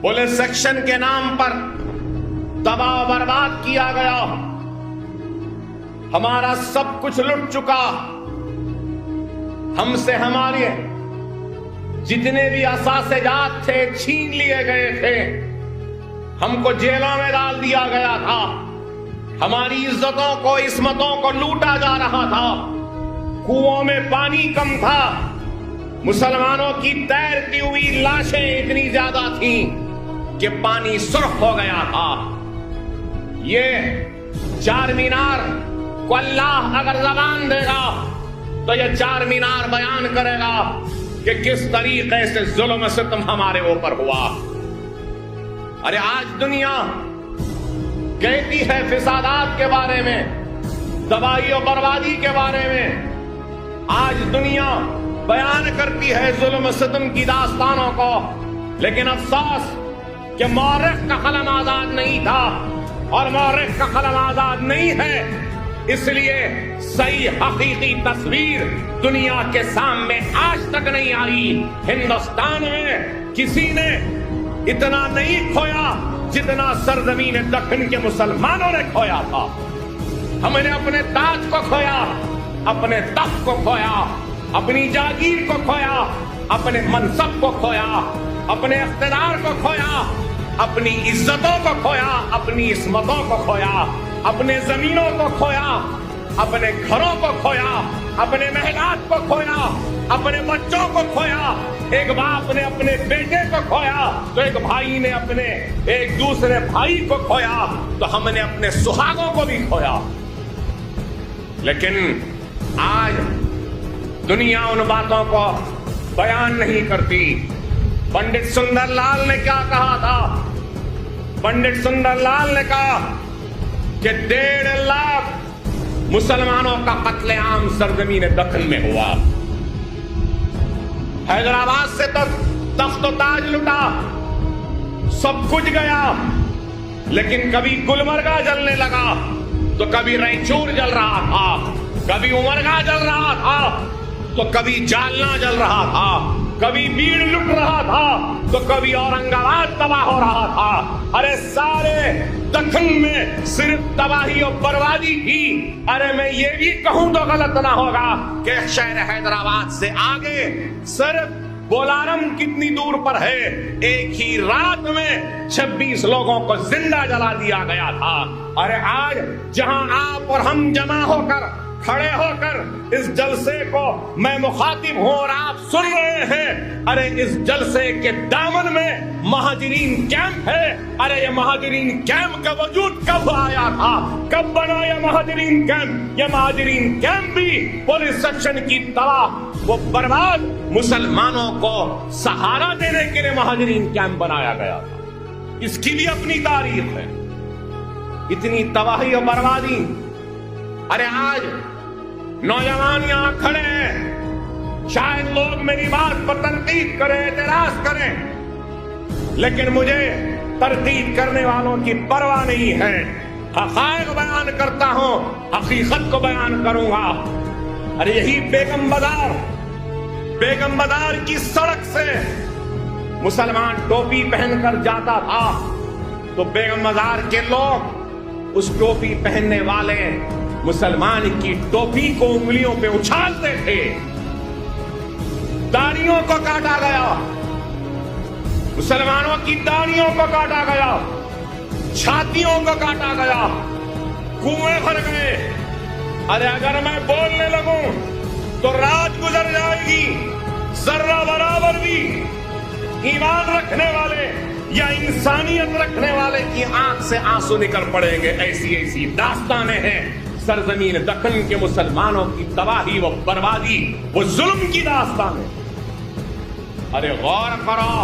Police section के नाम पर तबाह बर्बाद किया गया, हमारा सब कुछ लुट चुका, हमसे हमारे जितने भी असासेजात थे छीन लिए गए थे, हमको जेलों में डाल दिया गया था, हमारी इज्जतों को इस्मतों को लूटा जा रहा था, कुओं में पानी कम था, मुसलमानों की तैरती हुई लाशें इतनी ज्यादा थीं कि पानी सुर्ख हो गया था। ये चार मीनार को अल्लाह अगर जबान देगा तो ये चार मीनार बयान करेगा कि किस तरीके से जुल्म सितम हमारे ऊपर हुआ। अरे आज दुनिया कहती है फिसादात के बारे में, तबाही और बर्बादी के बारे में, आज दुनिया बयान करती है जुल्म सितम की दास्तानों को, लेकिन अफसोस कि मौरिख का कलम आजाद नहीं था और मौरिख का कलम आजाद नहीं है, इसलिए सही हकीकी तस्वीर दुनिया के सामने आज तक नहीं आई। हिंदुस्तान में किसी ने इतना नहीं खोया जितना सरजमीन दक्कन के मुसलमानों ने खोया था। हमने अपने ताज को खोया, अपने तख्त को खोया, अपनी जागीर को खोया, अपने मनसब को खोया, अपने इख्तिदार को खोया, अपनी इज्जतों को खोया, अपनी इस्मतों को खोया, अपने जमीनों को खोया, अपने घरों को खोया, अपने महलात को खोया, अपने बच्चों को खोया। एक बाप ने अपने बेटे को खोया तो एक भाई ने अपने एक दूसरे भाई को खोया, तो हमने अपने सुहागों को भी खोया। लेकिन आज दुनिया उन बातों को बयान नहीं करती। पंडित सुंदरलाल ने क्या कहा था? पंडित सुंदरलाल ने कहा कि 1.5 लाख मुसलमानों का कत्लेआम सरजमीन दक्कन में हुआ। हैदराबाद से तो तख्त ताज लुटा, सब कुछ गया, लेकिन कभी गुलमर्गा जलने लगा तो कभी रायचूर जल रहा था, कभी उमरगा जल रहा था तो कभी जालना जल रहा था, कभी बीड़ लुट रहा था तो कभी औरंगाबाद तबाह हो रहा था। अरे सारे दक्कन में सिर्फ तबाही और बर्बादी थी। अरे मैं ये भी कहूं तो गलत ना होगा कि शहर हैदराबाद से आगे सिर्फ बोलारम कितनी दूर पर है, एक ही रात में 26 लोगों को जिंदा जला दिया गया था। अरे आज जहां आप और हम जमा होकर खड़े होकर इस जलसे को मैं मुखातिब हूं और आप सुन रहे हैं, अरे इस जलसे के दामन में महाजरीन कैंप है। अरे ये महाजरीन कैंप का वजूद कब आया था, कब बना ये महाजरीन कैंप? ये महाजरीन कैंप भी पुलिस सेक्शन की तबाह वो बर्बाद मुसलमानों को सहारा देने के लिए महाजरीन कैंप बनाया गया था। इसकी भी अपनी तारीख है। इतनी तबाही और बर्बादी। अरे आज नौजवान यहां खड़े हैं, शायद लोग मेरी बात पर तनकीद करें, एतराज करें, लेकिन मुझे तरकीब करने वालों की परवाह नहीं है। हक़ाइक़ बयान करता हूं, हकीकत को बयान करूंगा। अरे यही बेगम बाजार की सड़क से मुसलमान टोपी पहनकर जाता था तो बेगम बाजार के लोग उस टोपी पहनने वाले मुसलमान की टोपी को उंगलियों पे उछालते थे। दाढ़ियों को काटा गया, मुसलमानों की दाढ़ियों को काटा गया, छातियों को काटा गया, कुएं भर गए। अरे अगर मैं बोलने लगूं तो रात गुजर जाएगी, जर्रा बराबर भी ईमान रखने वाले या इंसानियत रखने वाले की आंख से आंसू निकल पड़ेंगे। ऐसी ऐसी दास्तानें हैं सरजमीन दक्कन के मुसलमानों की तबाही व बर्बादी, वो जुल्म की दास्तान है। अरे गौर करो,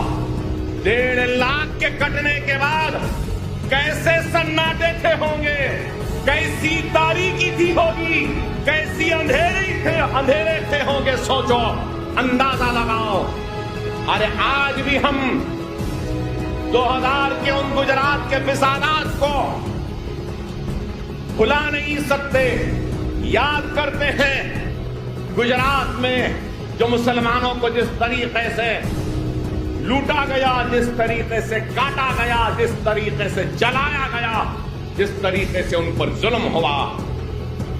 1.5 लाख के कटने के बाद कैसे सन्नाटे थे होंगे, कैसी तारीकी थी होगी, कैसी अंधेरे थे होंगे। सोचो, अंदाजा लगाओ। अरे आज भी हम 2000 के उन गुजरात के फिसादात को भुला नहीं सकते। याद करते हैं गुजरात में जो मुसलमानों को जिस तरीके से لوٹا گیا، جس طریقے سے کاٹا گیا، جس طریقے سے جلایا گیا، جس طریقے سے ان پر ظلم ہوا.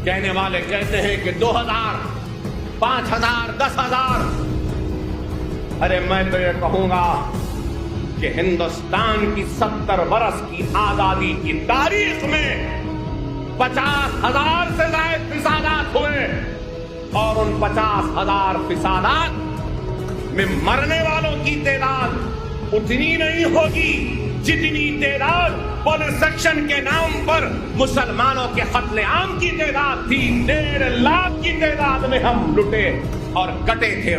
کہنے والے کہتے ہیں کہ 2000 5000 10,000. ارے میں تو یہ کہوں گا کہ ہندوستان کی 70 برس کی آزادی کی تاریخ میں 50,000 سے زائد فسادات ہوئے، اور ان 50,000 فسادات میں مرنے والوں کی تعداد اتنی نہیں ہوگی جتنی تعداد پولیس سیکشن کے نام پر مسلمانوں کے قتل عام کی تعداد تھی. 1.5 لاکھ کی تعداد میں ہم لٹے اور کٹے تھے.